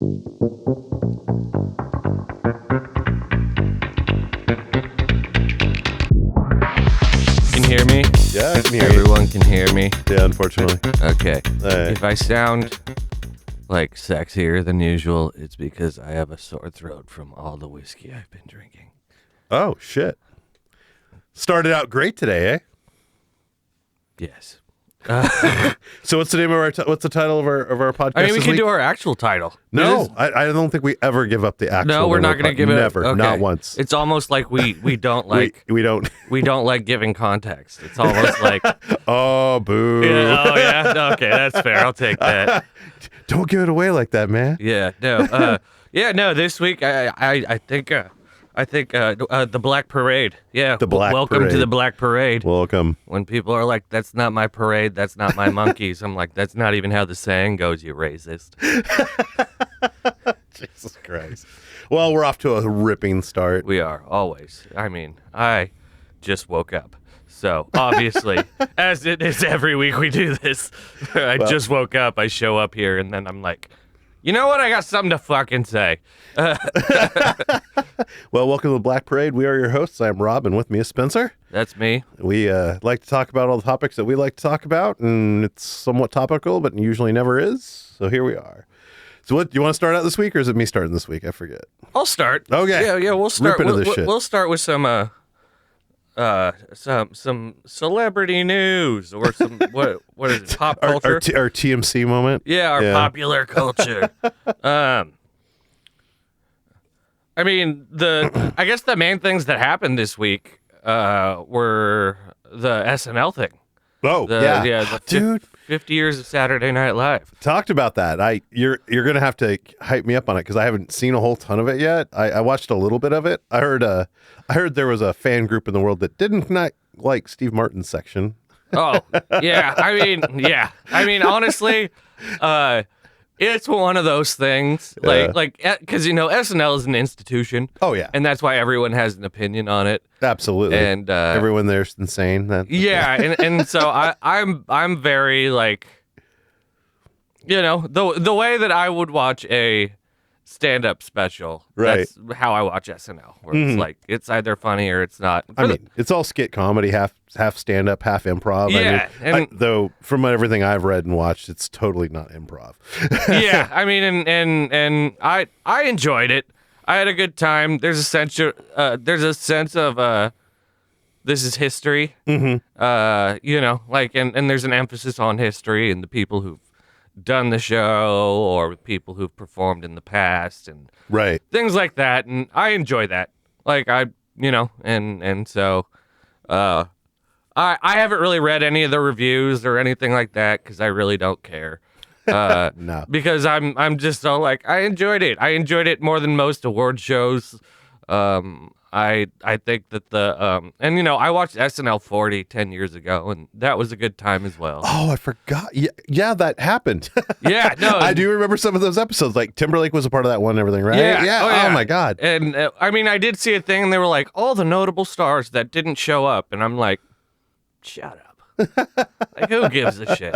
Can hear me? Yeah, I can hear Everyone can hear me. Yeah, unfortunately. Okay. Right. If I sound like sexier than usual, it's because I have a sore throat from all the whiskey I've been drinking. Oh, shit. Started out great today, eh? Yes. So what's the name of what's the title of our podcast? I mean, we this can week? do our actual title. No, I don't think we ever give up the actual. No, we're not going to give it. Never, Okay. not once. It's almost like we don't like we don't. we don't like giving context. It's almost like Oh, boo! yeah, oh yeah, okay, that's fair. I'll take that. Don't give it away like that, man. Yeah, no, no. This week, I think the Black Parade. Yeah, The Black welcome Parade. to the Black Parade. Welcome. When people are like, "That's not my parade. That's not my monkeys," I'm like, "That's not even how the saying goes, you racist." Jesus Christ. Well, we're off to a ripping start. We are always. I mean, I just woke up. So, obviously, as it is every week we do this, I just woke up, I show up here, and then I'm like, you know what? I got something to fucking say. Well, welcome to the Black Parade. We are your hosts. I'm Rob, and with me is Spencer. That's me. We like to talk about all the topics that we like to talk about, and it's somewhat topical, but usually never is. So here we are. So what, do you want to start out this week, or is it me starting this week? I forget. I'll start. Okay. Yeah, we'll start. Rip into this shit. We'll start with some celebrity news or some what is it? Pop culture? Our TMC moment. Yeah, our popular culture. I mean, I guess the main things that happened this week were the SNL thing. Oh, The dude. 50 years of Saturday Night Live. Talked about that. You're gonna have to hype me up on it because I haven't seen a whole ton of it yet. I watched a little bit of it. I heard there was a fan group in the world that didn't not like Steve Martin's section. Oh, yeah. I mean, honestly, it's one of those things. Because SNL is an institution. Oh yeah, And that's why everyone has an opinion on it. absolutely. And everyone there's insane. yeah, and so I'm very like, the way that I would watch a stand-up special. Right. That's how I watch SNL. Where it's like it's either funny or it's not. I mean, it's all skit comedy, half stand-up, half improv. Yeah, though from everything I've read and watched, it's totally not improv. Yeah, I mean, and I enjoyed it. I had a good time. There's a sense of this is history. Mm-hmm. And there's an emphasis on history and the people who've done the show or people who've performed in the past and Right. things like that. And I enjoy that. Like so I haven't really read any of the reviews or anything like that because I really don't care. No. Because I'm just all like, I enjoyed it. I enjoyed it more than most award shows. I think that I watched SNL 40 10 years ago, and that was a good time as well. Oh, I forgot. Yeah, that happened. Yeah, no. I do remember some of those episodes. Like Timberlake was a part of that one and everything, right? Yeah. Oh my God. And I mean, I did see a thing, and they were like, all the notable stars that didn't show up, and I'm like, shut up. Like, who gives a shit?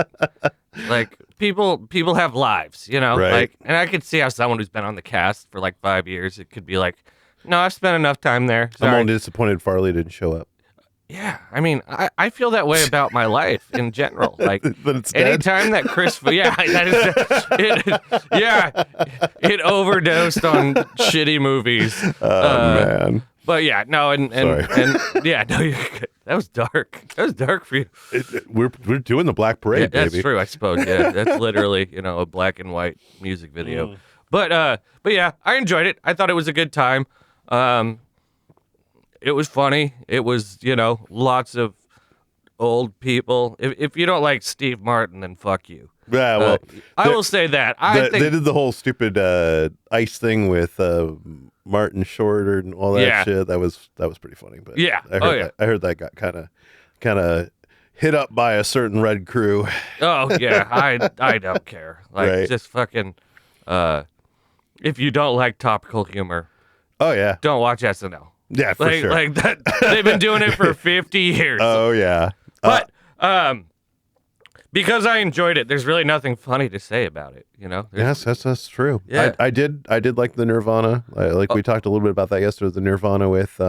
Like, people have lives, Right. Like, and I could see how someone who's been on the cast for like 5 years, it could be like, no, I've spent enough time there. Sorry. I'm only disappointed Farley didn't show up. Yeah, I mean, I feel that way about my life in general. Like, But it's dead. anytime that it overdosed on shitty movies. Oh man. But yeah, no, and yeah, no, you're good. That was dark. That was dark for you. We're doing the Black Parade, Yeah, that's baby. true, I suppose. Yeah, that's literally a black and white music video. But yeah, I enjoyed it. I thought it was a good time. It was funny. It was lots of old people. If you don't like Steve Martin, then fuck you. Yeah, well, I will say that. they did the whole stupid ice thing with Martin Short and all that Yeah. shit. That was pretty funny. But Yeah. I heard that got kind of hit up by a certain red crew. Oh yeah, I don't care. Like Right. just fucking. If you don't like topical humor, Oh yeah, don't watch SNL. yeah, for sure. Like that, they've been doing it for 50 years. Oh yeah, But because I enjoyed it. There's really nothing funny to say about it, Yes, that's true. Yeah. I did like the Nirvana. We talked a little bit about that yesterday. The Nirvana with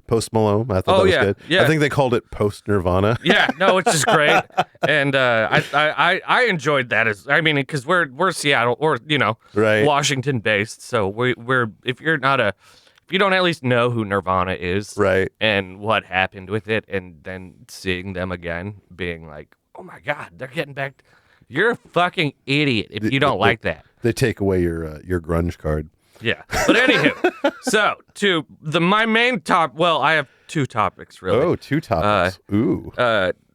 Post Malone. I thought that was good. Yeah. I think they called it Post Nirvana. Yeah, no, it's just great, and I enjoyed that because we're Seattle or Right. Washington based, so we're if you don't at least know who Nirvana is, Right. and what happened with it, and then seeing them again, being like, oh my God, they're getting back. You're a fucking idiot if you don't like that. They take away your grunge card. Yeah, but anywho, so my main I have two topics really. Oh, two topics. Ooh.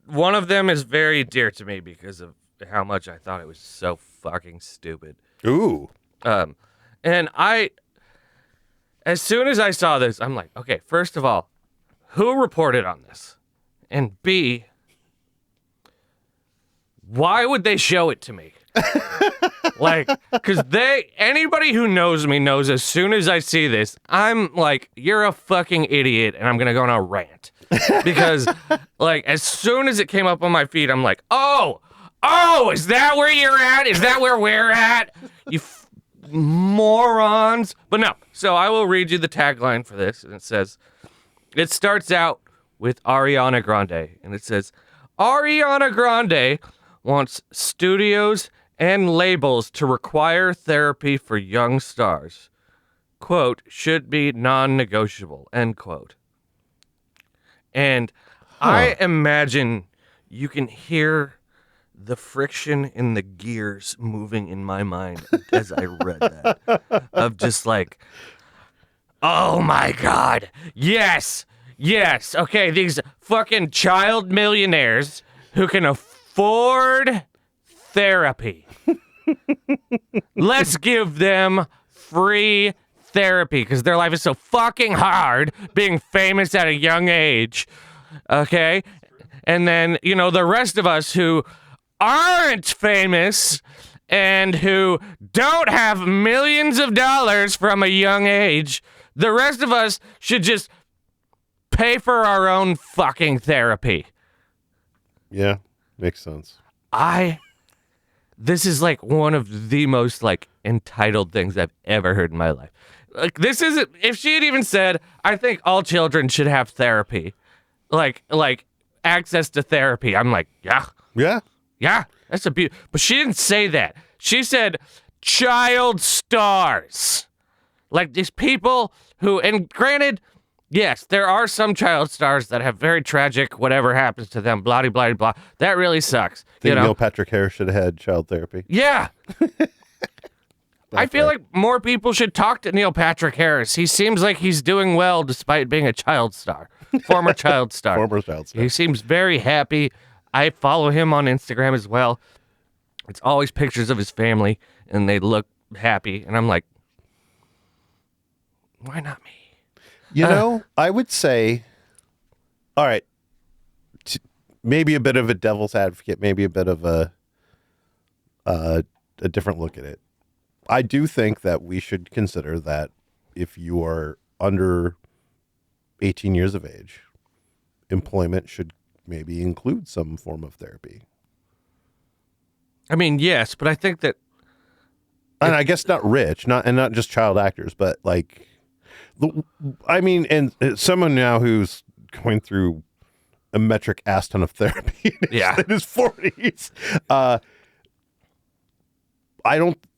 One of them is very dear to me because of how much I thought it was so fucking stupid. Ooh. And as soon as I saw this, I'm like, okay, first of all, who reported on this? And B, why would they show it to me? Because anybody who knows me knows as soon as I see this, I'm like, you're a fucking idiot, and I'm going to go on a rant. Because, as soon as it came up on my feed, I'm like, oh, is that where you're at? Is that where we're at? You morons. But no, so I will read you the tagline for this, and it starts out with Ariana Grande, and it says, Ariana Grande wants studios and labels to require therapy for young stars. Quote, should be non-negotiable, end quote. And I imagine you can hear the friction in the gears moving in my mind as I read that. Of just like, oh my God, yes, okay, these fucking child millionaires who can afford therapy. Let's give them free therapy because their life is so fucking hard being famous at a young age. Okay? And then, the rest of us who aren't famous and who don't have millions of dollars from a young age, the rest of us should just pay for our own fucking therapy. Yeah, makes sense. This is one of the most entitled things I've ever heard in my life. This isn't, if she had even said, I think all children should have therapy, like access to therapy, I'm like, yeah, that's but she didn't say that. She said child stars, these people who, and granted, yes, there are some child stars that have very tragic, whatever happens to them, blah, blah, blah. That really sucks. Neil Patrick Harris should have had child therapy. Yeah. I feel like more people should talk to Neil Patrick Harris. He seems like he's doing well despite being a child star. Former child star. Former child star. He seems very happy. I follow him on Instagram as well. It's always pictures of his family, and they look happy. And I'm like, why not me? I would say, all right, maybe a bit of a devil's advocate, maybe a bit of a different look at it. I do think that we should consider that if you are under 18 years of age, employment should maybe include some form of therapy. I mean, yes, but I think that, and I guess not rich, not just child actors, but and someone now who's going through a metric ass ton of therapy in his 40s.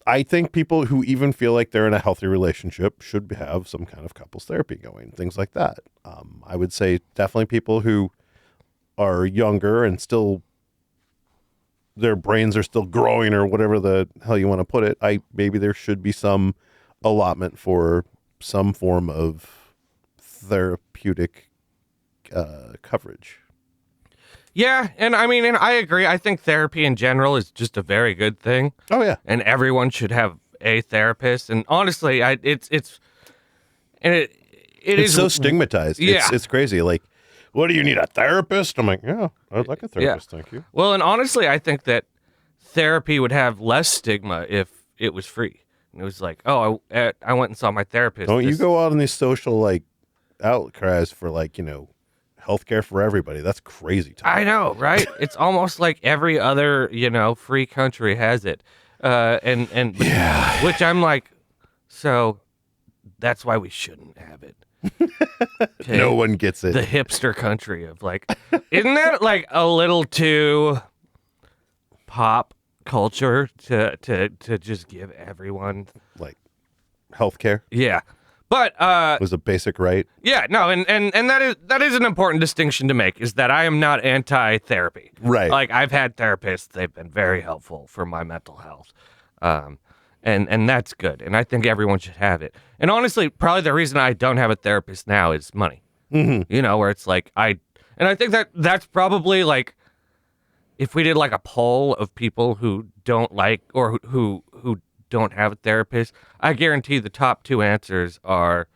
I think people who even feel like they're in a healthy relationship should have some kind of couples therapy going, things like that. I would say definitely people who are younger and still their brains are still growing or whatever the hell you want to put it. Maybe there should be some allotment for some form of therapeutic coverage. Yeah, and I agree. I think therapy in general is just a very good thing. Oh yeah, and everyone should have a therapist. And honestly, it's so stigmatized. Yeah, it's crazy. What do you need, a therapist? I'm like, yeah, I'd like a therapist. Thank you. Well, and honestly, I think that therapy would have less stigma if it was free. And it was like, oh, I went and saw my therapist. Don't you go out on these social outcries for healthcare for everybody. That's crazy. I know, right? It's almost like every other, free country has it. Which I'm like, so that's why we shouldn't have it. Okay? No one gets it. The hipster country of like, isn't that like a little too pop culture to just give everyone like healthcare? Yeah. But was a basic right. Yeah, no, and that is an important distinction to make, is that I am not anti-therapy. Right. Like, I've had therapists, they've been very helpful for my mental health. And that's good. And I think everyone should have it. And honestly, probably the reason I don't have a therapist now is money. Mm-hmm. Where it's like and I think that's probably like, if we did like a poll of people who don't like or who don't have a therapist, I guarantee the top two answers are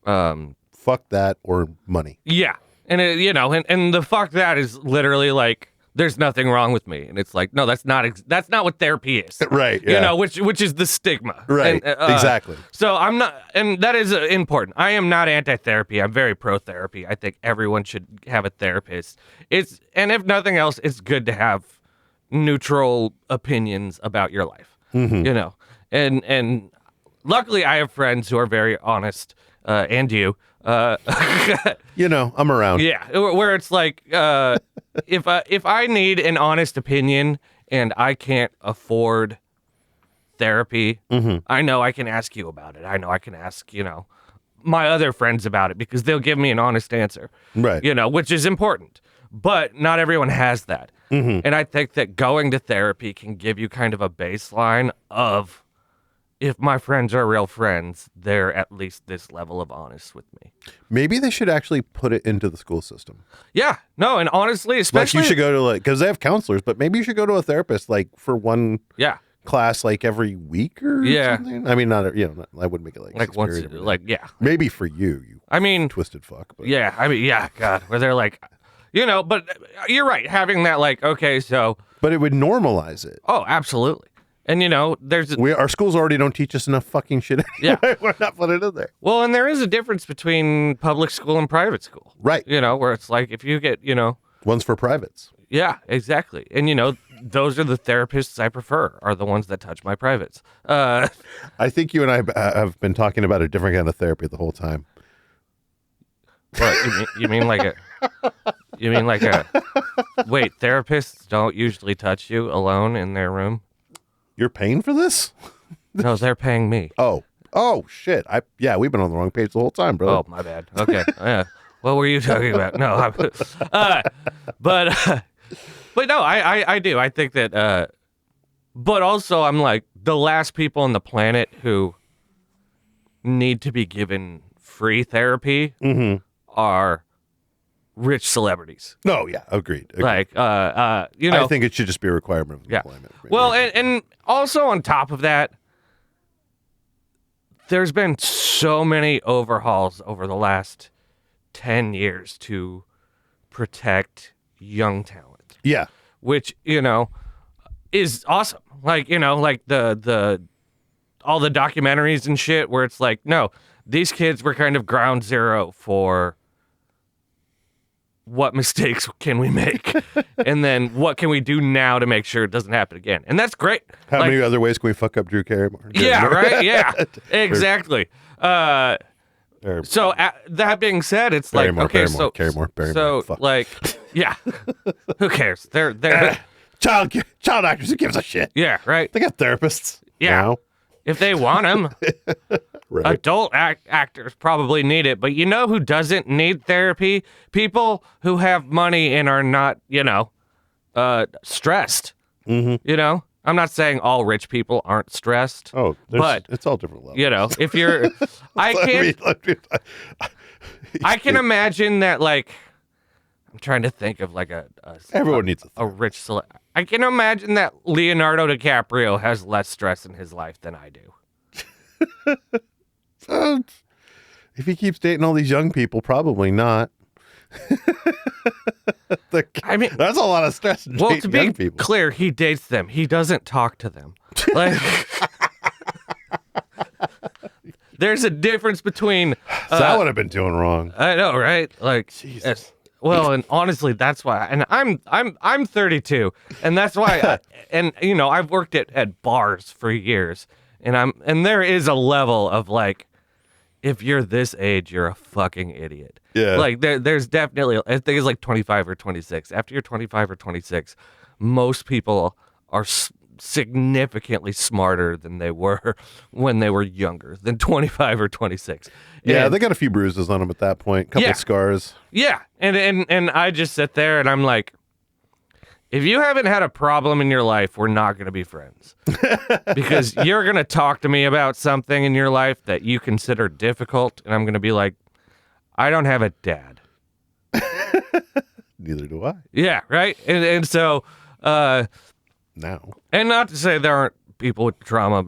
fuck that or money. Yeah. And and the fuck that is literally like, there's nothing wrong with me. And it's like, no, that's not what therapy is. Right. Yeah. Which is the stigma. Right. And, exactly. So I'm not, and that is important. I am not anti-therapy. I'm very pro-therapy. I think everyone should have a therapist. And if nothing else, it's good to have neutral opinions about your life. Mm-hmm. And luckily I have friends who are very honest, and you. I'm around. Yeah, where it's like, if I need an honest opinion and I can't afford therapy, I know I can ask you about it. I know I can ask, my other friends about it, because they'll give me an honest answer. Right. Which is important. But not everyone has that. Mm-hmm. And I think that going to therapy can give you kind of a baseline of, if my friends are real friends, they're at least this level of honest with me. Maybe they should actually put it into the school system. Yeah. No, and honestly, especially... Like, you should go to, because they have counselors, but maybe you should go to a therapist, for one class, every week or something. I mean, not, I wouldn't make it like once, Maybe for you twisted fuck. But. Yeah, God, where they're like... but you're right. Having that, okay, so... But it would normalize it. Oh, absolutely. And, there's... Our schools already don't teach us enough fucking shit anyway. Yeah. We're not putting it in there. Well, and there is a difference between public school and private school. Right. Where it's like, if you get, One's for privates. Yeah, exactly. And, those are the therapists I prefer, are the ones that touch my privates. I think you and I have been talking about a different kind of therapy the whole time. What, you mean like a... You mean like a... Wait, therapists don't usually touch you alone in their room? You're paying for this? No, they're paying me. Oh, shit. We've been on the wrong page the whole time, bro. Oh, my bad. Okay. What were you talking about? No, but no, I do. I think that, but also I'm like, the last people on the planet who need to be given free therapy are rich celebrities. No, yeah, agreed. Like, I think it should just be a requirement of employment. Well, and also on top of that, there's been so many overhauls over the last 10 years to protect young talent. Yeah. Which, is awesome. Like, like the all the documentaries and shit where it's like, no, these kids were kind of ground zero for what mistakes can we make? And then what can we do now to make sure it doesn't happen again? And that's great. How many other ways can we fuck up Drew Carey? Yeah, right? Yeah, exactly. So that being said, it's like, okay, so like, yeah, who cares? They're child actors. Who gives a shit? Yeah, right. They got therapists. Yeah, if they want them. Right. Adult actors probably need it, but who doesn't need therapy? People who have money and are not, stressed. Mm-hmm. I'm not saying all rich people aren't stressed. Oh, but it's all different levels. If you're, I can imagine that. Like, I'm trying to think of like everyone needs a rich. I can imagine that Leonardo DiCaprio has less stress in his life than I do. If he keeps dating all these young people, probably not. I mean, that's a lot of stress. Well, to be clear, he dates them. He doesn't talk to them. Like, there's a difference between that would have been doing wrong. I know, right? Like, Jesus. well, and honestly, that's why. And I'm 32, and that's why. And you know, I've worked at bars for years, and there is a level of like, if you're this age, you're a fucking idiot. Yeah. Like there's definitely, I think it's like 25 or 26. After you're 25 or 26, most people are significantly smarter than they were when they were younger than 25 or 26. Yeah, And, they got a few bruises on them at that point. Couple scars. yeah. And I just sit there and I'm like, if you haven't had a problem in your life, we're not going to be friends. Because you're going to talk to me about something in your life that you consider difficult, and I'm going to be like, I don't have a dad. Neither do I. Yeah, right? And so, Now. and not to say there aren't people with trauma,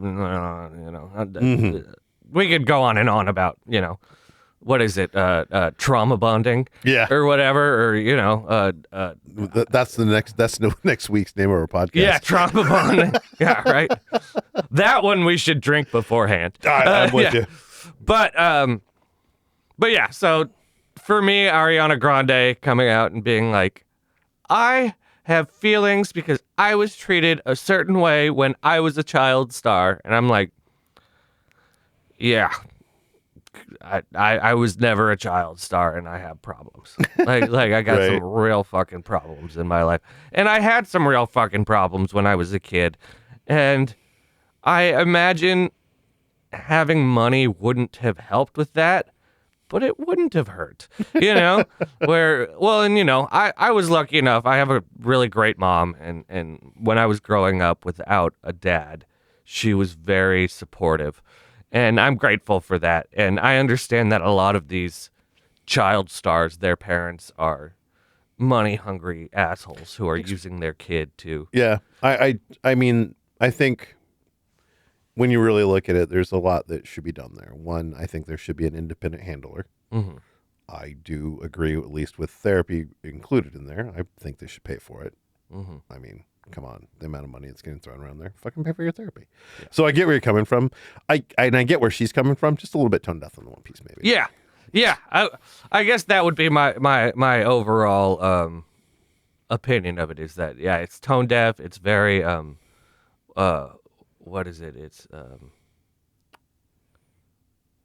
we could go on and on about, what is it, trauma bonding? Yeah. Or whatever, or, That's next week's name of our podcast. yeah, trauma bonding. Yeah, right? That one we should drink beforehand. I'm with yeah. you. But yeah, so for me, Ariana Grande coming out and being like, I have feelings because I was treated a certain way when I was a child star. And I'm like, yeah, I was never a child star and I have problems. Like I got Right. some real fucking problems in my life. And I had some real fucking problems when I was a kid. And I imagine having money wouldn't have helped with that, but it wouldn't have hurt, I was lucky enough. I have a really great mom. And when I was growing up without a dad, she was very supportive. And I'm grateful for that. And I understand that a lot of these child stars, their parents are money hungry assholes who are using their kid to. Yeah. I mean, I think when you really look at it, there's a lot that should be done there. One, I think there should be an independent handler. Mm-hmm. I do agree, at least with therapy included in there. I think they should pay for it. Mm-hmm. I mean, come on, the amount of money that's getting thrown around there, fucking pay for your therapy. Yeah. So I get where you're coming from. I get where she's coming from. Just a little bit tone deaf on the One Piece, maybe. Yeah. I guess that would be my overall opinion of it is that it's tone deaf. It's very what is it? It's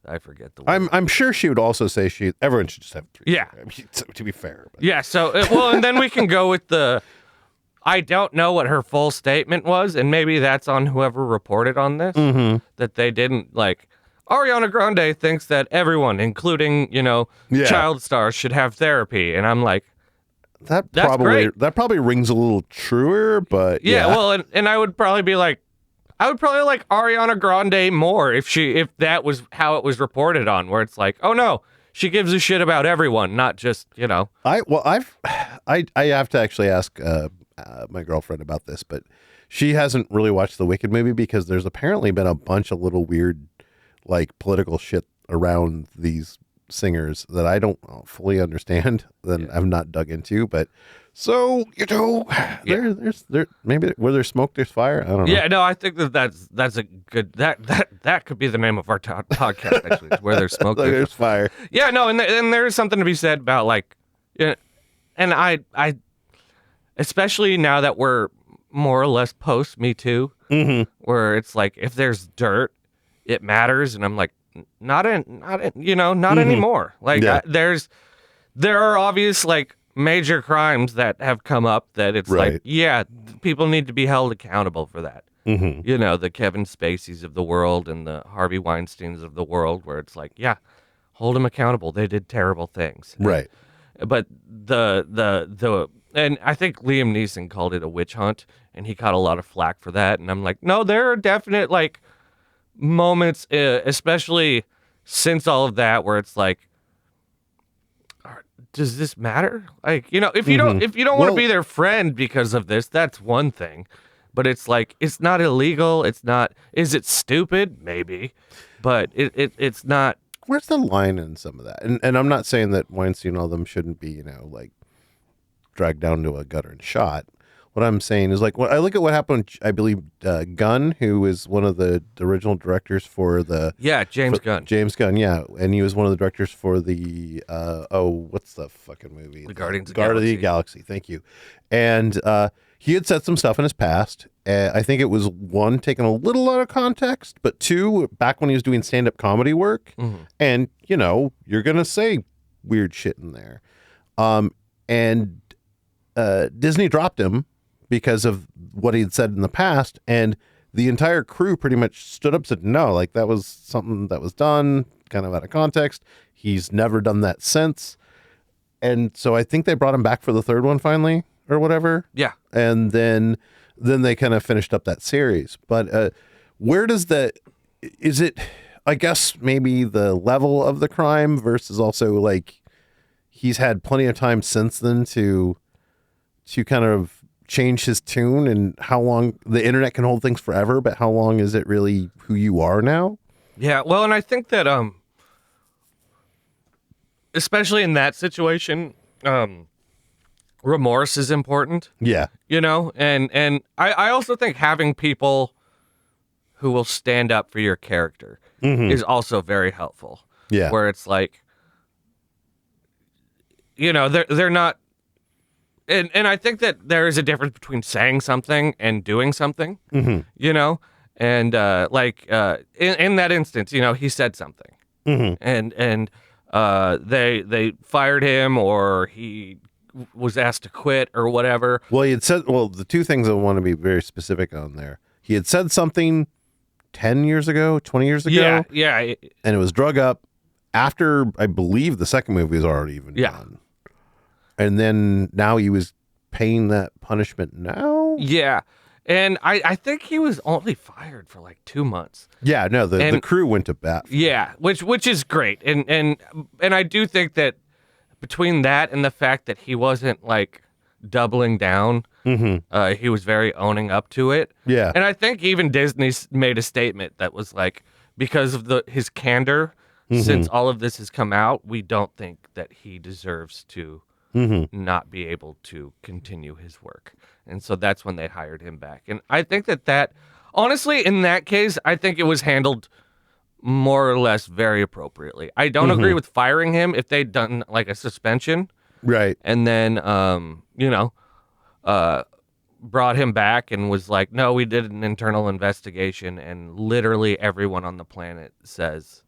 I forget the word. I'm sure she would also say everyone should just have 3. Yeah. I mean, to be fair. But. Yeah. So and then we can go with the. I don't know what her full statement was, and maybe that's on whoever reported on this, that they didn't like. Ariana Grande thinks that everyone, including, child stars, should have therapy. And I'm like, that's great. That probably rings a little truer, but yeah. Well, and I would probably be like, I would probably like Ariana Grande more if that was how it was reported on, where it's like, oh no, she gives a shit about everyone, not just, I have to actually ask my girlfriend about this, but she hasn't really watched the Wicked movie because there's apparently been a bunch of little weird, like, political shit around these singers that I don't fully understand, that I've not dug into. But so there's maybe where there's smoke, there's fire. I don't know. Yeah, no, I think that's a good that could be the name of our podcast actually. Where there's smoke, there's fire. Yeah, no, and there's something to be said about like, and I especially now that we're more or less post Me Too, where it's like if there's dirt, it matters, and I'm like, not anymore. Like there are obvious like major crimes that have come up that it's like, people need to be held accountable for that. The Kevin Spaceys of the world and the Harvey Weinsteins of the world, where it's like, hold them accountable. They did terrible things. Right. But the and I think Liam Neeson called it a witch hunt, and he caught a lot of flack for that. And I'm like, no, there are definite like moments, especially since all of that, where it's like, does this matter? Like, if you don't want to be their friend because of this, that's one thing. But it's like, it's not illegal. It's not. Is it stupid? Maybe, but it's not. Where's the line in some of that? And I'm not saying that Weinstein and all them shouldn't be, like dragged down to a gutter and shot. What I'm saying is like when I look at what happened, I believe Gunn, who was one of the original directors for the James Gunn. James Gunn, yeah, and he was one of the directors for the what's the fucking movie? The Guardians of the Galaxy. Thank you. And he had said some stuff in his past. I think it was one, taken a little out of context, but two, back when he was doing stand-up comedy work, and you're gonna say weird shit in there, and Disney dropped him because of what he'd said in the past, and the entire crew pretty much stood up and said, no, like that was something that was done kind of out of context. He's never done that since. And so I think they brought him back for the third one finally or whatever. Yeah. And then they kind of finished up that series. But where does is it, I guess maybe the level of the crime versus also like he's had plenty of time since then to kind of change his tune, and how long the internet can hold things forever, but how long is it really who you are now? Yeah, well, and I think that especially in that situation, remorse is important. Yeah. And I also think having people who will stand up for your character is also very helpful. Yeah. Where it's like, they're not. And I think that there is a difference between saying something and doing something, and in that instance, he said something, and they fired him, or he was asked to quit or whatever. Well, he had said, the two things I want to be very specific on there. He had said something 10 years ago, 20 years ago. Yeah. And it was drug up after, I believe, the second movie was already even done. And then now he was paying that punishment now? Yeah. And I think he was only fired for like 2 months. Yeah, no, the crew went to bat. Yeah, which is great. And I do think that between that and the fact that he wasn't like doubling down, he was very owning up to it. Yeah. And I think even Disney made a statement that was like, because of his candor, since all of this has come out, we don't think that he deserves to not be able to continue his work. And so that's when they hired him back. And I think that honestly, in that case, I think it was handled more or less very appropriately. I don't agree with firing him if they'd done like a suspension. Right. And then, brought him back and was like, no, we did an internal investigation. And literally everyone on the planet says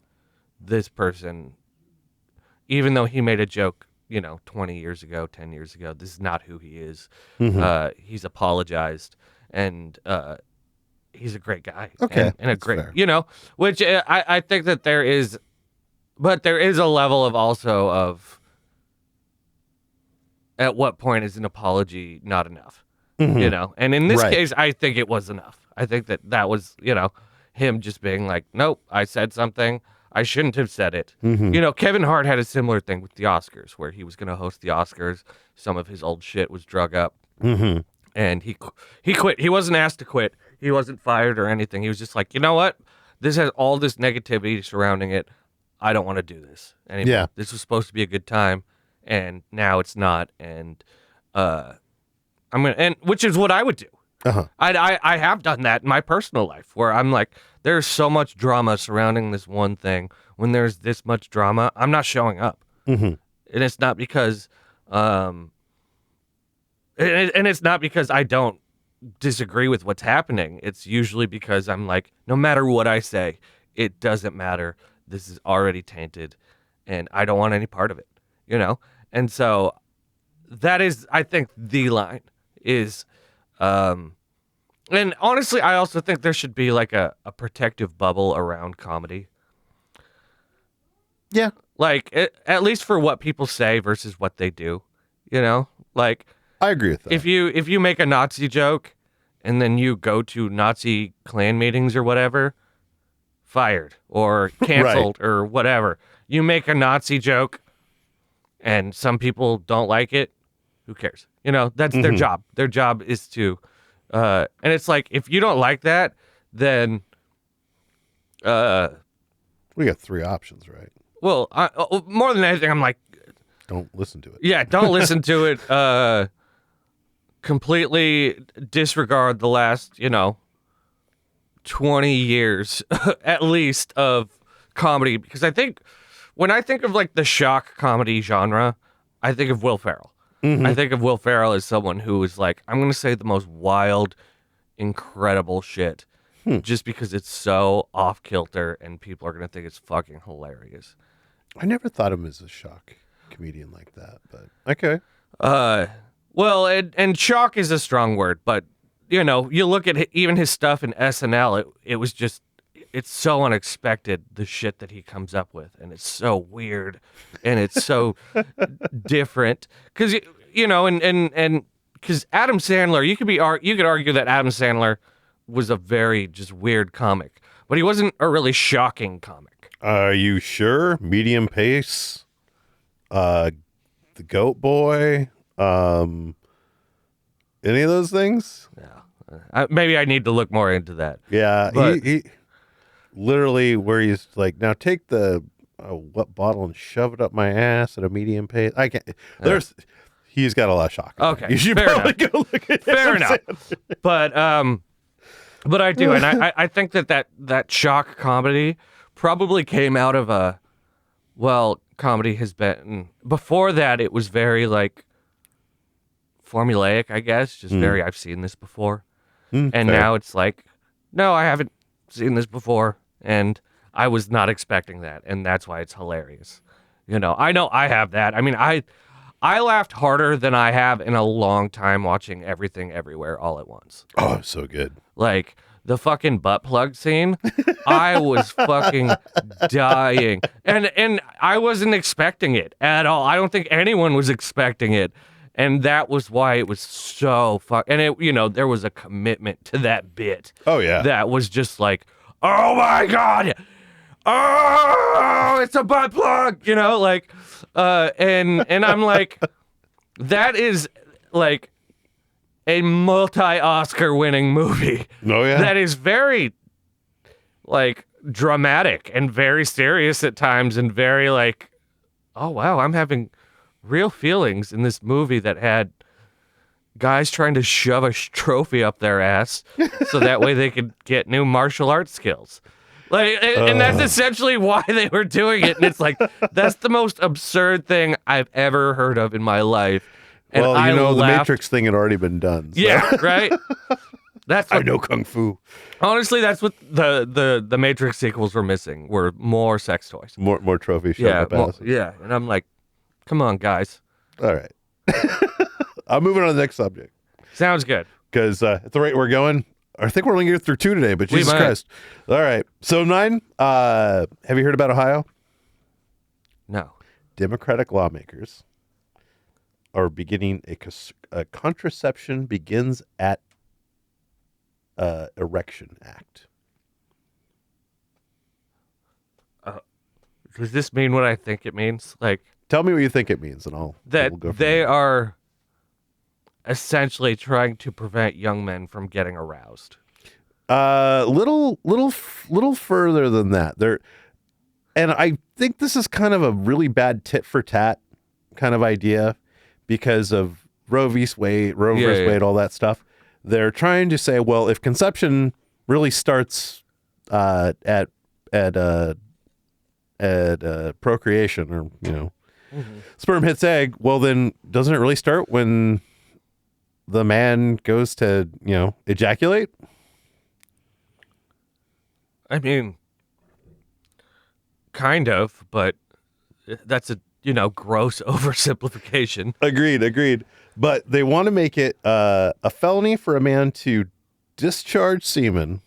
this person, even though he made a joke, 20 years ago, 10 years ago, this is not who he is. He's apologized, and he's a great guy. Okay. And a great, fair. Which I think that there is a level of also of at what point is an apology not enough, And in this case, I think it was enough. I think that was, him just being like, nope, I said something. I shouldn't have said it. Kevin Hart had a similar thing with the Oscars, where he was going to host the Oscars. Some of his old shit was drug up, and he quit. He wasn't asked to quit. He wasn't fired or anything. He was just like, you know what? This has all this negativity surrounding it. I don't want to do this anymore. Yeah. This was supposed to be a good time, and now it's not. And which is what I would do. I have done that in my personal life, where I'm like, there's so much drama surrounding this one thing. When there's this much drama, I'm not showing up. And it's not because, and it's not because I don't disagree with what's happening. It's usually because I'm like, no matter what I say, it doesn't matter. This is already tainted, and I don't want any part of it, And so that is, I think, the line is, and honestly, I also think there should be like a protective bubble around comedy. Yeah. Like, at least for what people say versus what they do, Like, I agree with that. If you make a Nazi joke and then you go to Nazi Klan meetings or whatever, fired or canceled or whatever. You make a Nazi joke and some people don't like it, who cares? That's their job. Their job is to... and it's like, if you don't like that, then we got three options, right? Well, more than anything, I'm like, don't listen to it. Yeah, don't listen to it. completely disregard the last, 20 years at least of comedy, because I think when I think of like the shock comedy genre, I think of Will Ferrell. I think of Will Ferrell as someone who is like, I'm going to say the most wild, incredible shit just because it's so off kilter and people are going to think it's fucking hilarious. I never thought of him as a shock comedian like that, but okay. Well, and shock is a strong word, but you look at even his stuff in SNL, it was just, it's so unexpected, the shit that he comes up with, and it's so weird, and it's so different, because and because Adam Sandler, you could argue that Adam Sandler was a very just weird comic, but he wasn't a really shocking comic. Are you sure? Medium Pace, The Goat Boy, any of those things? Yeah, maybe I need to look more into that. Yeah, but, he literally where he's like, now take the what bottle and shove it up my ass at a medium pace. I can't. He's got a lot of shock. Okay, you should fair probably enough. go look at fair enough. But I do, and I think that shock comedy probably came out of comedy has been before that. It was very like formulaic, I guess, just very I've seen this before, and fair. now it's like, no, I haven't seen this before, and I was not expecting that, and that's why it's hilarious. I know I have that. I mean, I laughed harder than I have in a long time watching Everything Everywhere All at Once. Oh, so good. Like the fucking butt plug scene, I was fucking dying, and I wasn't expecting it at all. I don't think anyone was expecting it. And that was why it was so and it, there was a commitment to that bit. Oh yeah. That was just like, oh my God. Oh, it's a butt plug, and I'm like, that is like a multi-Oscar winning movie. Oh yeah. That is very like dramatic and very serious at times and very like, oh wow, I'm having real feelings in this movie that had guys trying to shove a trophy up their ass so that way they could get new martial arts skills. Like, and that's essentially why they were doing it. And it's like, that's the most absurd thing I've ever heard of in my life. And the Matrix thing had already been done. So. Yeah, right? That's what, I know Kung Fu. Honestly, that's what the Matrix sequels were missing, were more sex toys. More trophies. Yeah, yeah. And I'm like, come on, guys. All right. I'm moving on to the next subject. Sounds good. Because at the rate we're going, I think we're only going to get through 2 today, but Jesus Christ. All right. So 9, have you heard about Ohio? No. Democratic lawmakers are beginning a contraception begins at erection act. Does this mean what I think it means? Like, tell me what you think it means, and we'll go from they there. are essentially trying to prevent young men from getting aroused. Little further than that. And I think this is kind of a really bad tit for tat kind of idea because of Roe versus Wade, all that stuff. They're trying to say, well, if conception really starts at procreation, or sperm hits egg, well then doesn't it really start when the man goes to ejaculate? I mean, kind of, but that's a gross oversimplification. Agreed. But they want to make it a felony for a man to discharge semen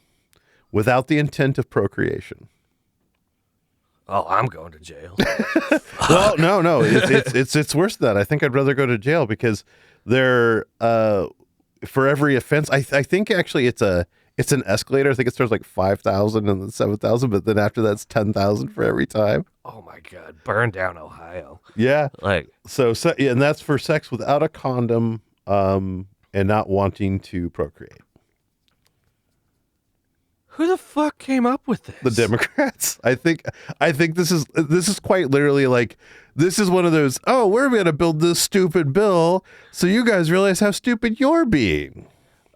without the intent of procreation. Oh, I'm going to jail. Well, no, it's worse than that. I think I'd rather go to jail because they're for every offense. I think actually it's an escalator. I think it starts like 5,000 and then 7,000, but then after that's 10,000 for every time. Oh my God, burn down Ohio. Yeah, like and that's for sex without a condom, and not wanting to procreate. Who the fuck came up with this? The Democrats. I think this is quite literally like, this is one of those, oh, we're going to build this stupid bill so you guys realize how stupid you're being.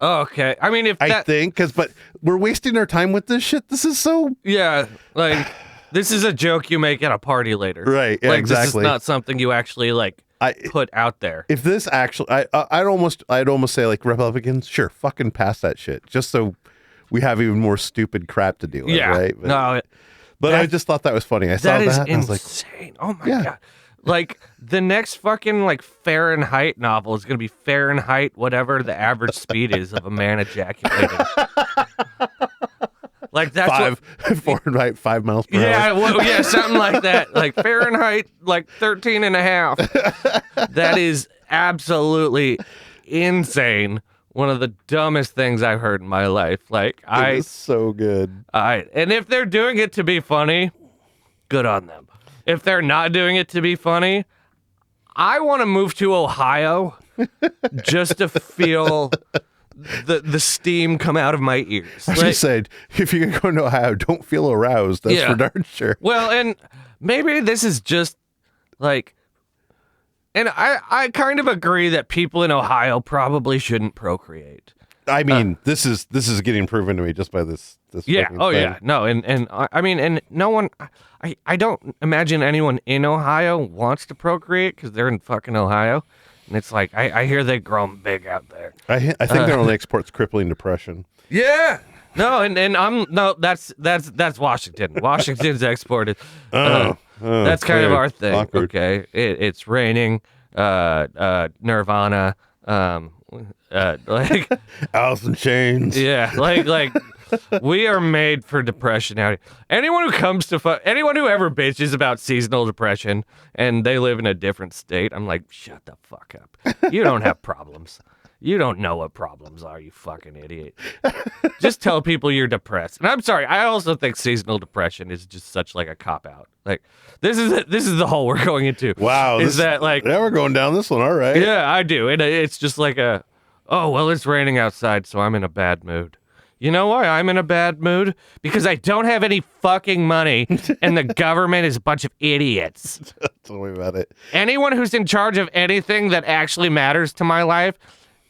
Okay. I mean, but we're wasting our time with this shit. This is so. Yeah. Like, this is a joke you make at a party later. Right. Yeah, like, exactly. This is not something you actually, like, put out there. If this actually, I'd almost say, like, Republicans, sure, fucking pass that shit. Just so we have even more stupid crap to deal with, right? But I just thought that was funny. I saw that. That is and I was like, insane. Oh my God. Like, the next fucking, like, Fahrenheit novel is going to be Fahrenheit, whatever the average speed is of a man ejaculating. Like, that's Fahrenheit, 5 miles per hour. Yeah, something like that. Like, Fahrenheit, like, 13 and a half. That is absolutely insane. One of the dumbest things I've heard in my life. Like, it was so good. And if they're doing it to be funny, good on them. If they're not doing it to be funny, I want to move to Ohio just to feel the steam come out of my ears. I just said, if you're going to Ohio, don't feel aroused. That's for darn sure. Well, and maybe this is just like. And I kind of agree that people in Ohio probably shouldn't procreate. I mean, this is getting proven to me just by this. Yeah. Oh, thing. yeah. No. And I mean, and no one. I don't imagine anyone in Ohio wants to procreate because they're in fucking Ohio, and it's like I hear they grow 'em big out there. I think their only export's crippling depression. Yeah. No. And that's Washington. Washington's exported. That's kind of our thing. Awkward. Okay, it's raining. Nirvana. Like Alice in Chains. Yeah, like we are made for depression out here. Anyone who ever bitches about seasonal depression and they live in a different state, I'm like, shut the fuck up. You don't have problems. You don't know what problems are, you fucking idiot. Just tell people you're depressed. And I'm sorry, I also think seasonal depression is just such like a cop out. Like this is the hole we're going into. Wow. Yeah, we're going down this one, all right. Yeah, I do. And it's just like it's raining outside, so I'm in a bad mood. You know why I'm in a bad mood? Because I don't have any fucking money and the government is a bunch of idiots. Tell me about it. Anyone who's in charge of anything that actually matters to my life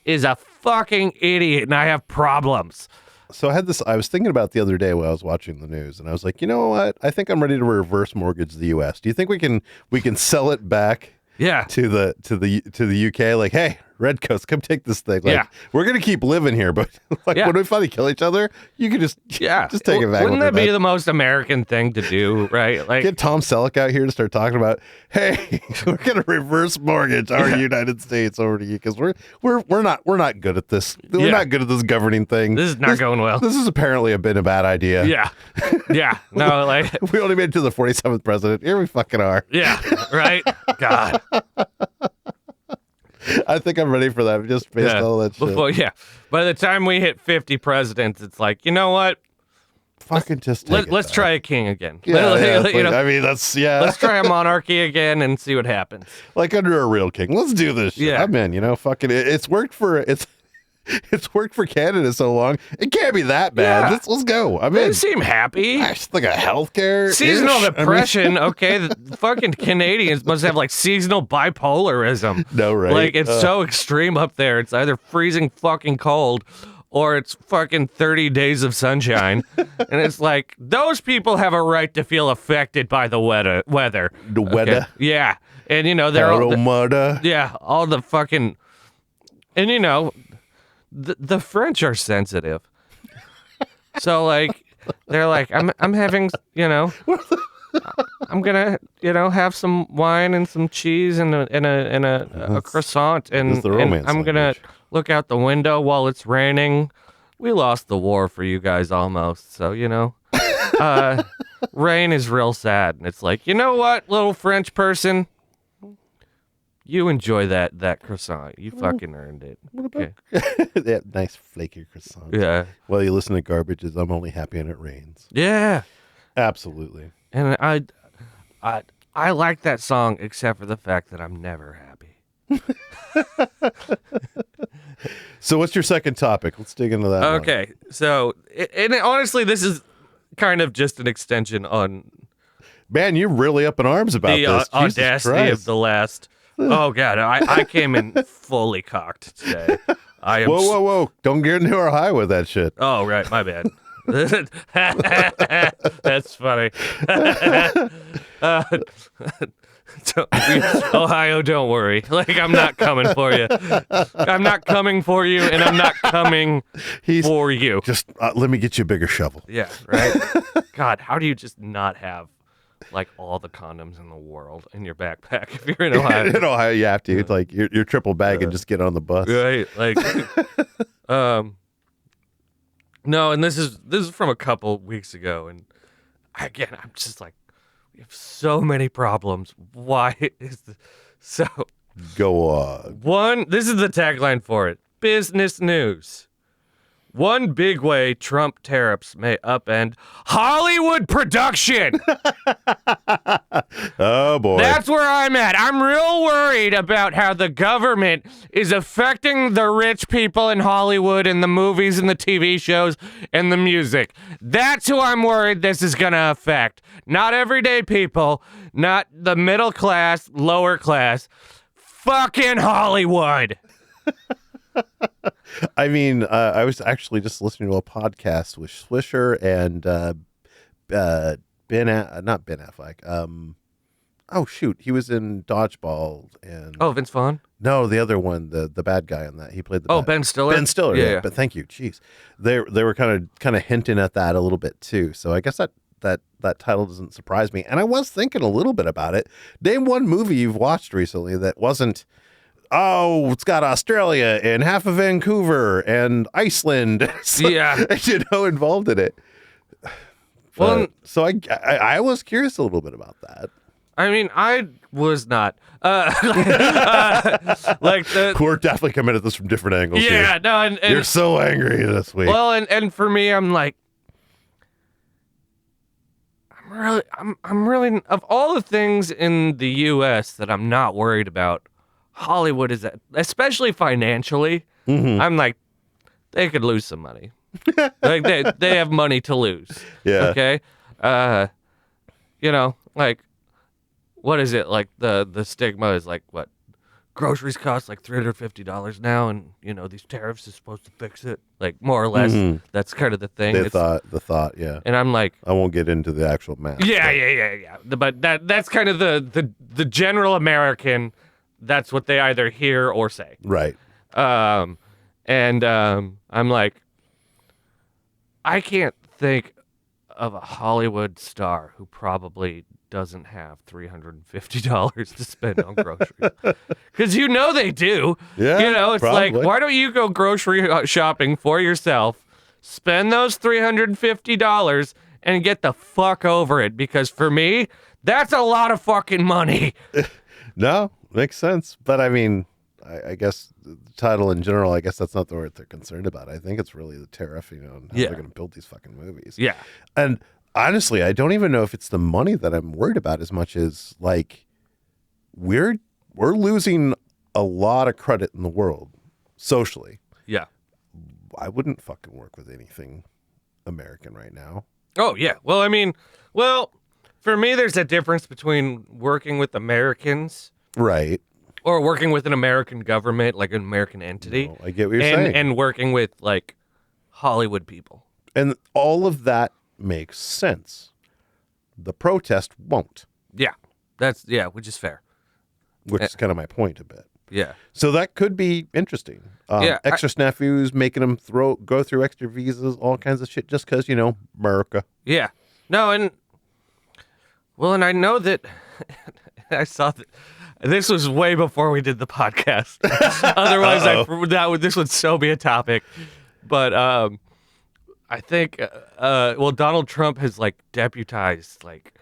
is a fucking idiot, and I have problems. So I was thinking about the other day while I was watching the news, and I was like, you know what? I think I'm ready to reverse mortgage the U.S. Do you think we can sell it back? Yeah. To the UK, like, hey, Redcoats, come take this thing. Like, we're gonna keep living here, but like, when we finally kill each other, you can just take it back. Wouldn't that be the most American thing to do, right? Like, get Tom Selleck out here to start talking about, hey, we're gonna reverse mortgage our United States over to you because we're not good at this. We're not good at this governing thing. This is not going well. This has apparently been a bad idea. Yeah. No, like we only made it to the 47th president. Here we fucking are. Yeah. Right. God. I think I'm ready for that, just based on all that shit. By the time we hit 50 presidents, it's like, you know what? Fucking let's try a king again. I mean, let's try a monarchy again and see what happens. Like under a real king. Let's do this shit. Yeah. I'm in, fucking it's worked for Canada so long. It can't be that bad. Yeah. Let's go. I'm They in. seem happy. It's like a healthcare. Seasonal depression, okay? The fucking Canadians must have like seasonal bipolarism. No, right? Like it's so extreme up there. It's either freezing fucking cold or it's fucking 30 days of sunshine. And it's like, those people have a right to feel affected by the weather. The weather? Okay? Yeah. And they're all the fucking, and the French are sensitive. So like they're like, I'm having, I'm gonna, have some wine and some cheese and a croissant and I'm gonna look out the window while it's raining. We lost the war for you guys almost, so rain is real sad. And it's like, you know what, little French person? You enjoy that croissant. You fucking earned it. Okay. That nice flaky croissant. Yeah. While you listen to garbages, I'm only happy when it rains. Yeah. Absolutely. And I like that song except for the fact that I'm never happy. So what's your second topic? Let's dig into that. Okay, so and honestly, this is kind of just an extension on Man, you're really up in arms about the this. Jesus audacity Christ. of the last. Oh God, I came in fully cocked today. I am. Whoa! Don't get into our high with that shit. Oh right, my bad. That's funny. Ohio, don't worry. Like, I'm not coming for you. I'm not coming for you, and I'm not coming for you. Just let me get you a bigger shovel. Yeah, right? God, how do you just not have, like, all the condoms in the world in your backpack if you're in Ohio? In Ohio, you have to. It's like, you're triple bag and just get on the bus. Right, like, no, and this is from a couple weeks ago, and again, I'm just like, we have so many problems. Why is this? So Go on. this is the tagline for it. Business news. One big way Trump tariffs may upend Hollywood production. Oh, boy. That's where I'm at. I'm real worried about how the government is affecting the rich people in Hollywood and the movies and the TV shows and the music. That's who I'm worried this is going to affect. Not everyday people, not the middle class, lower class. Fucking Hollywood. I mean, I was actually just listening to a podcast with Swisher and not Ben Affleck. Oh shoot, he was in Dodgeball and Vince Vaughn? no, the other one, the bad guy on that. He played the Ben Stiller. Ben Stiller. Yeah. But thank you. Jeez, they were kind of hinting at that a little bit too. So I guess that title doesn't surprise me. And I was thinking a little bit about it. Name one movie you've watched recently that wasn't. Oh, it's got Australia and half of Vancouver and Iceland. So, Yeah. Involved in it. Well, So I was curious a little bit about that. I mean, I was not. Like the We're definitely coming at this from different angles. yeah, here. no, and You're so angry this week. well, and for me, I'm like, I'm really of all the things in the U.S. that I'm not worried about. Hollywood is, especially financially. Mm-hmm. I'm like, they could lose some money. Like they have money to lose. Yeah. Okay. Like, what is it? Like the stigma is like what? Groceries cost like $350 now, and these tariffs is supposed to fix it. Like more or less, that's kind of the thing. The thought, yeah. And I'm like, I won't get into the actual math. yeah. But that's kind of the general American. That's what they either hear or say. Right. I'm like, I can't think of a Hollywood star who probably doesn't have $350 to spend on groceries. Because they do. Yeah, it's probably. like, why don't you go grocery shopping for yourself, spend those $350, and get the fuck over it? Because for me, that's a lot of fucking money. No, makes sense. But I mean, I guess the title in general, I guess that's not the word they're concerned about. I think it's really the tariff, and how they're going to build these fucking movies. Yeah. And honestly, I don't even know if it's the money that I'm worried about as much as like we're losing a lot of credit in the world socially. Yeah. I wouldn't fucking work with anything American right now. Oh, yeah. Well, I mean, for me, there's a difference between working with Americans Right. or working with an American government, like an American entity. No, I get what you're saying. And working with, like, Hollywood people. And all of that makes sense. The protest won't. Yeah. Which is fair. Which is kind of my point a bit. Yeah. So that could be interesting. Extra snafus, making them go through extra visas, all kinds of shit, just because, America. Yeah. No, and I know that I saw that this was way before we did the podcast. Otherwise, this would so be a topic. But I think, Donald Trump has like deputized like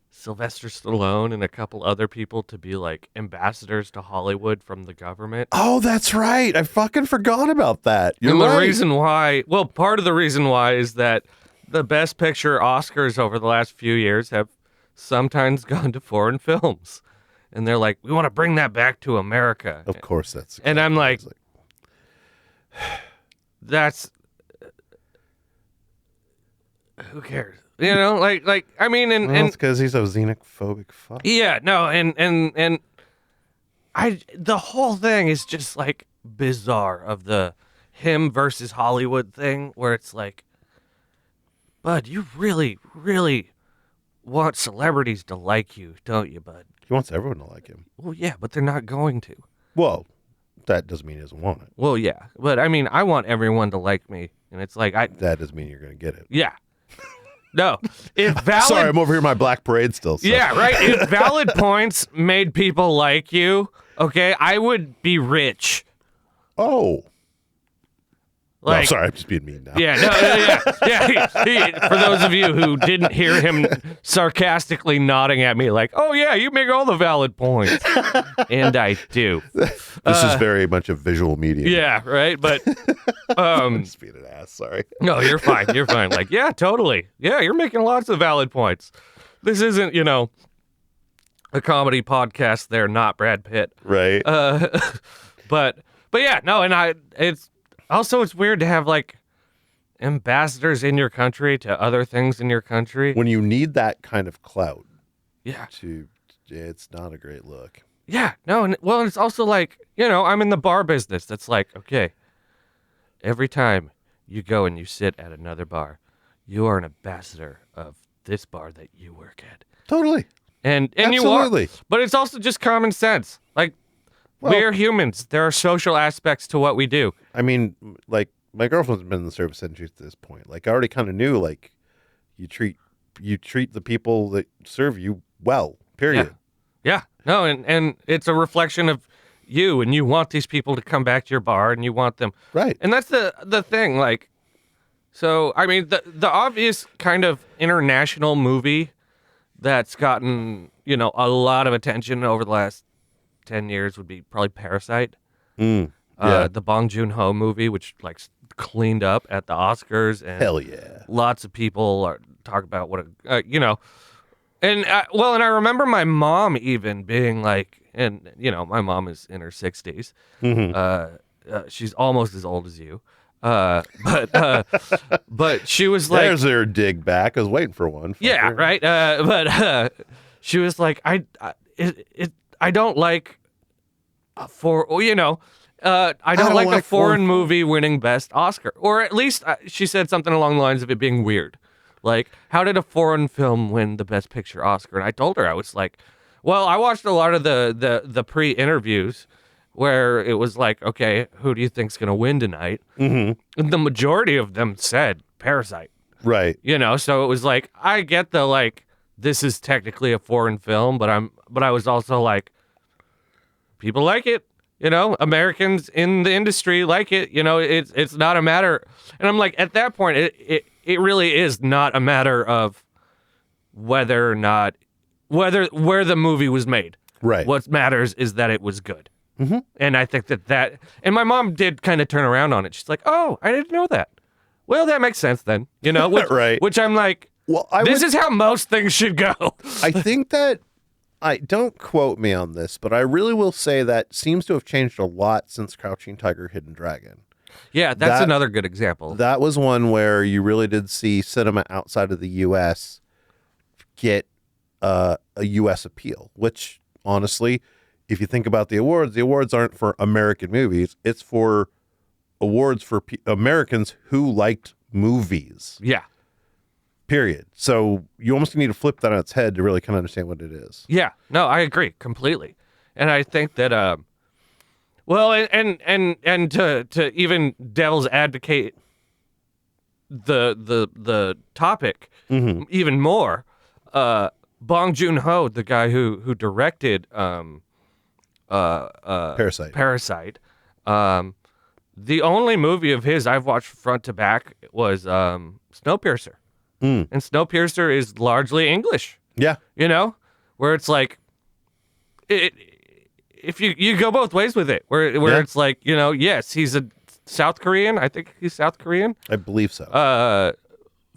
Sylvester Stallone and a couple other people to be like ambassadors to Hollywood from the government. Oh, that's right. I fucking forgot about that. You're and right. the reason why, part of the reason why is that the Best Picture Oscars over the last few years have sometimes gone to foreign films. And they're like, we want to bring that back to America. Of course, that's. And I'm like, that's who cares? You know, like I mean, Well, and it's because he's a xenophobic fuck. yeah, no, and the whole thing is just like bizarre of the him versus Hollywood thing where it's like, bud, you really, really want celebrities to like you, don't you, bud? He wants everyone to like him. Well, yeah, but they're not going to. Well, that doesn't mean he doesn't want it. Well, yeah, but I mean, I want everyone to like me, and it's like That doesn't mean you're going to get it. yeah. No, if valid, Sorry, I'm over here in my black parade still. So. yeah, right. If valid points made people like you, okay, I would be rich. Oh. Like, No, sorry, I'm just being mean now. Yeah, no, yeah. For those of you who didn't hear him sarcastically nodding at me, like, "Oh yeah, you make all the valid points," and I do. This is very much a visual medium. Yeah, right. But Just being an ass. Sorry. no, you're fine. You're fine. Like, yeah, totally. Yeah, you're making lots of valid points. This isn't, a comedy podcast. They're not Brad Pitt. Right. But yeah, no, and it's weird to have like ambassadors in your country to other things in your country. When you need that kind of clout, Yeah. it's not a great look. Yeah, no, and well, it's also like, I'm in the bar business. That's like, okay, every time you go and you sit at another bar, you are an ambassador of this bar that you work at. Totally. And Absolutely. you are. But it's also just common sense. Like, we're humans. There are social aspects to what we do. I mean, like, my girlfriend's been in the service industry at this point. Like, I already kind of knew, like, you treat the people that serve you well, period. Yeah. No, and it's a reflection of you, and you want these people to come back to your bar, and you want them. Right. And that's the thing, like, so, I mean, the obvious kind of international movie that's gotten, a lot of attention over the last 10 years would be probably Parasite. Yeah. The Bong Joon-ho movie, which, like, cleaned up at the Oscars. And Hell yeah. lots of people talk about what and I remember my mom even being like, and my mom is in her 60s. She's almost as old as you, but she was like, There's their dig back. I was waiting for one. yeah, Fucker. right. But she was like, I don't like I don't like a foreign movie winning best Oscar, or at least she said something along the lines of it being weird. Like, how did a foreign film win the Best Picture Oscar? And I told her, I was like, well, I watched a lot of the pre-interviews where it was like, okay, who do you think's going to win tonight? Mm-hmm. And the majority of them said Parasite. Right. So it was like, I get the, like, this is technically a foreign film, but I was also like, people like it. Americans in the industry like it. It's not a matter. And I'm like, at that point, it really is not a matter of whether or not where the movie was made. Right. What matters is that it was good. Mm-hmm. And I think that and my mom did kind of turn around on it. She's like, "Oh, I didn't know that." Well, that makes sense then. Which, Right. Which I'm like, Well, this is how most things should go. I think that don't quote me on this, but I really will say that seems to have changed a lot since Crouching Tiger, Hidden Dragon. Yeah, that's another good example. That was one where you really did see cinema outside of the U.S. get a U.S. appeal, which honestly, if you think about the awards aren't for American movies. It's for awards for Americans who liked movies. Yeah. Period. So you almost need to flip that on its head to really kind of understand what it is. Yeah, no, I agree completely, and I think that well, and to even devil's advocate the topic even more, Bong Joon-ho, the guy who directed Parasite, the only movie of his I've watched front to back was Snowpiercer. And Snowpiercer is largely English. Yeah. Where it's like, if you go both ways with it, where Yeah. it's like, yes, he's a South Korean. I think he's South Korean. I believe so.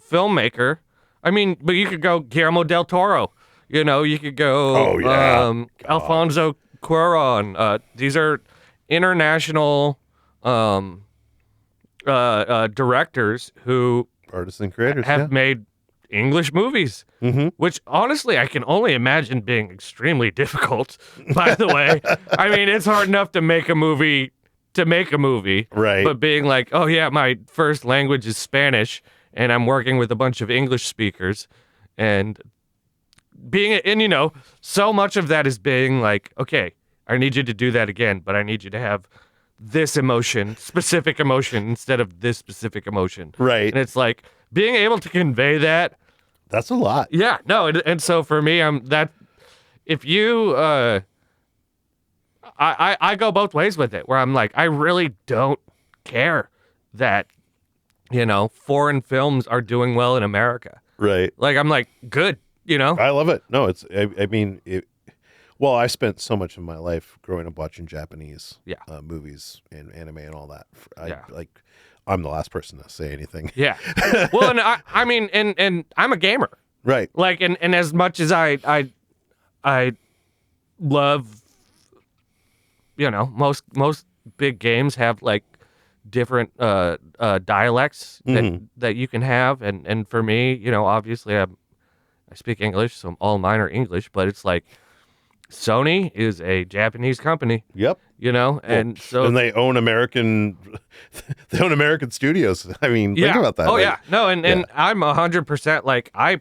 Filmmaker. I mean, but you could go Guillermo del Toro. You could go Oh, yeah. Alfonso Cuarón. These are international directors who Artists and creators have made English movies, which honestly I can only imagine being extremely difficult. By the way, I mean it's hard enough to make a movie, right? But being like, oh yeah, my first language is Spanish, and I'm working with a bunch of English speakers, and so much of that is being like, okay, I need you to do that again, but I need you to have this specific emotion instead of this specific emotion, Right? And it's like being able to convey that. That's a lot. Yeah, no, and so for me, if you, I go both ways with it, where I'm like, I really don't care that, foreign films are doing well in America. Right. Like, I'm like, good, I love it. No, well, I spent so much of my life growing up watching Japanese movies and anime and all that. I'm the last person to say anything. Yeah. Well, and I mean, and I'm a gamer. Right. Like, and as much as I love, most big games have like different dialects that you can have, and for me, obviously I speak English, so all mine are English, but it's like Sony is a Japanese company. Yep. And they own American studios. I mean, think about that. Oh yeah. No, and I'm 100% like I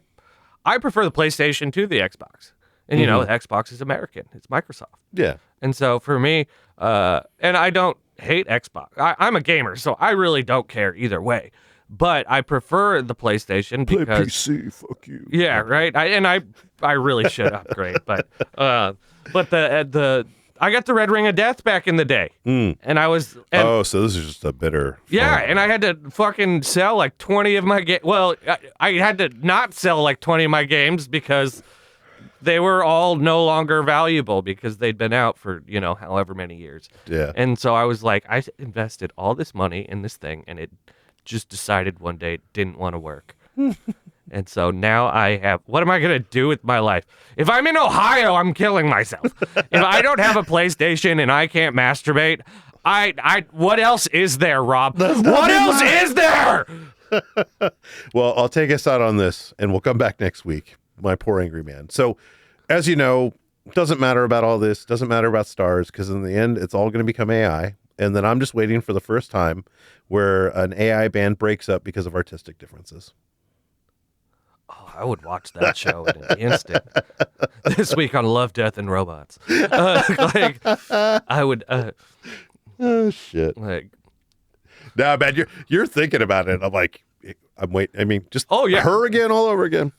prefer the PlayStation to the Xbox. And the Xbox is American. It's Microsoft. Yeah. And so for me, and I don't hate Xbox. I'm a gamer, so I really don't care either way. But I prefer the PlayStation because play PC, fuck you. Yeah, right. I really should upgrade, but the I got the Red Ring of Death back in the day, and I was so this is just a bitter. Yeah, and I had to fucking sell like 20 of my games. Well, I had to not sell like 20 of my games because they were all no longer valuable because they'd been out for however many years. Yeah, and so I was like, I invested all this money in this thing, and it just decided one day it didn't want to work. And so now what am I going to do with my life? If I'm in Ohio, I'm killing myself. If I don't have a PlayStation and I can't masturbate, what else is there, Rob? What else is there? Well, I'll take us out on this and we'll come back next week. My poor angry man. So, as you know, doesn't matter about all this, doesn't matter about stars, because in the end, it's all going to become AI. And then I'm just waiting for the first time where an AI band breaks up because of artistic differences. Oh, I would watch that show in an instant. This week on Love, Death, and Robots. I would. Oh shit! Like, nah, man, you're thinking about it. I'm like, I'm waiting. I mean, just yeah, her again, all over again.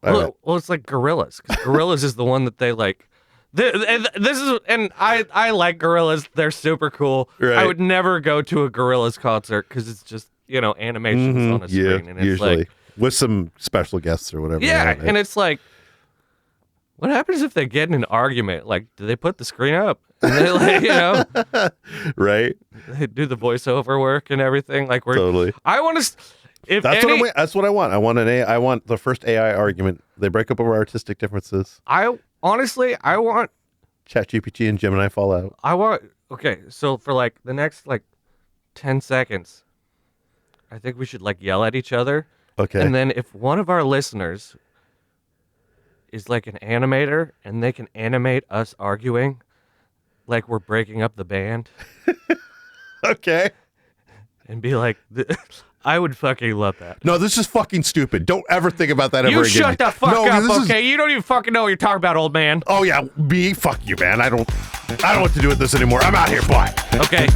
Well, it's like Gorillaz, because Gorillaz is the one that they like. This is, and I like Gorillaz. They're super cool. Right. I would never go to a Gorillaz concert because it's just animations on a screen, and it's usually like with some special guests or whatever. Yeah, and it's like, what happens if they get in an argument? Like, do they put the screen up? And they like, right? They do the voiceover work and everything. Like, totally. I want to. That's what I want. I want the first AI argument. They break up over artistic differences. I want ChatGPT and Gemini fall out. Okay, so for like the next 10 seconds, I think we should yell at each other. Okay. And then if one of our listeners is like an animator and they can animate us arguing like we're breaking up the band. Okay. And be like, I would fucking love that. No, this is fucking stupid. Don't ever think about that ever again. You shut the fuck up, okay? You don't even fucking know what you're talking about, old man. Oh yeah, fuck you, man. I don't want to do with this anymore. I'm out here. Bye. Okay.